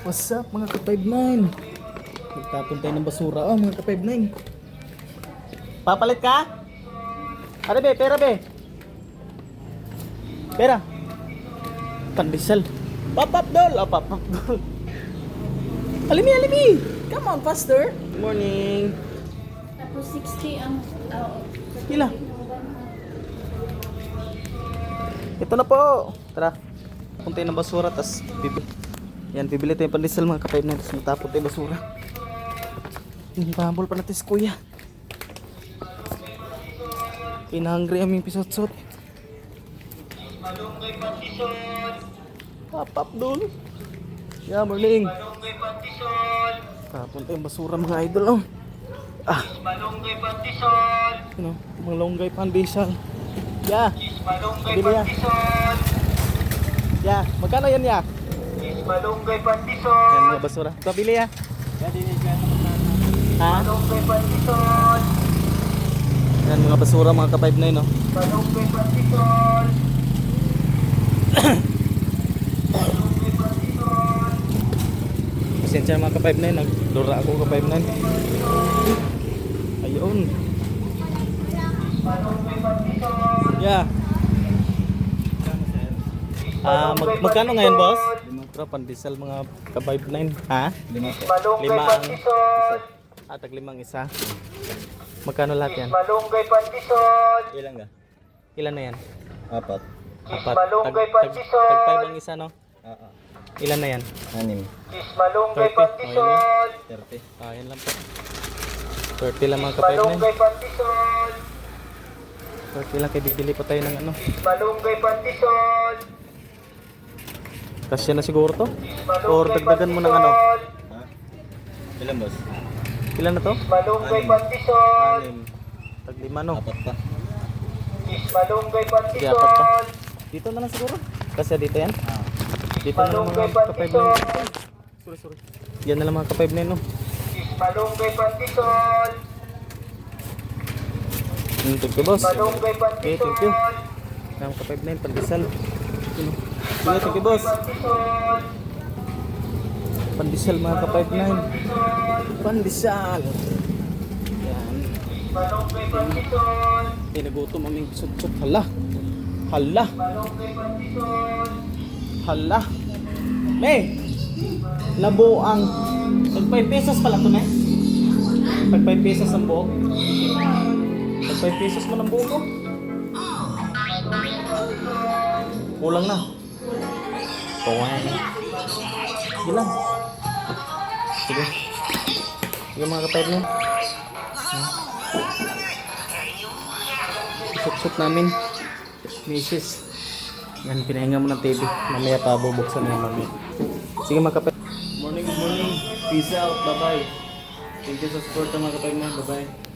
What's up mga ka-59? Nagtapon tayo ng basura mga ka-59. Papalit ka? Ano be? Pera be? Pera? Pandesal. Pop-up doll! Oh, pop-up doll. Alimi, alimi! Come on, faster! Good morning! Tapos 60 ang... Ila? Ito na po! Tara. Punta ng basura, tas bibili. Yan, bibili tayo ng pandesal mga ka-59. Tas matapon tayo basura. Pahambol pa natin si kuya. Pinahangri aming pisot-sot. Pop-up doon. Yeah, morning. Tapon tayo basura mga idol. Oh. Ah. Ano, malunggay pandesal. Yeah. Bili ya. Yeah, magkano yan ya? Malunggay pandesal. Yan mga basura. Ito bili ya. Ha? Malunggay pandesal. Yan mga basura mga ka-59 no. Malunggay pandesal. Pasensya mga ka-59, nagdura ako ka-59. Ayun. Yeah. Magkano ngayon boss? 5 pandesal mga ka-59. Ha? 5 Malunggay pandesal. Tag 5 isa. Magkano lahat yan? Malunggay pandesal. Ilan ka? Ilan na yan? 4. Malunggay pandesal. Tag 5 ang isa no? Oo. Ilan na yan? 6. Malunggay 30. pandesal. 30. Yan lang po. 30 lang mga ka-59. Malunggay pandesal. 30 lang, kaya bibili pa tayo ng ano. Malunggay pandesal. Kasya na siguro to? Or dagdagan mo ng ano? Ha? Ilan boss? Ilan na to? Malunggay Anim. pandesal. 6. Tag 5 no? 4 pa. Malunggay Sige, apat pa. pandesal. Dito na lang siguro. Kasya dito yan? Dito na lang Malunggay mga ka-59. pandesal. Sorry. Yan na lang mga ka-59 no? Malunggay pandesal. Thank you boss. Malunggay Okay, thank you. pandesal. Mga ka-59, pandesal. Sige, thank you boss. Pandesal. Pandesal mga ka-59. Pandesal. Yan. Malunggay pandesal. Tinagutom ang mga sut-sut. Hala. Hala. Malunggay pandesal. Hala. May. Labo ang tag 5 pesos pala to, me. Tag 5 pesos ang buo. Tag 5 pesos mo ng buo ko. Kulang na. Kuwan. Sige lang. Sige. Sige mga kapatid na. Sut-sut namin. Misis. Yan, pinahinga mo ng TV. Mamaya pa bubuksan na yung mamaya. Sige mga kapatid. Morning, good morning. Peace out. Bye-bye. Thank you sa support mga kapatid na. Bye-bye.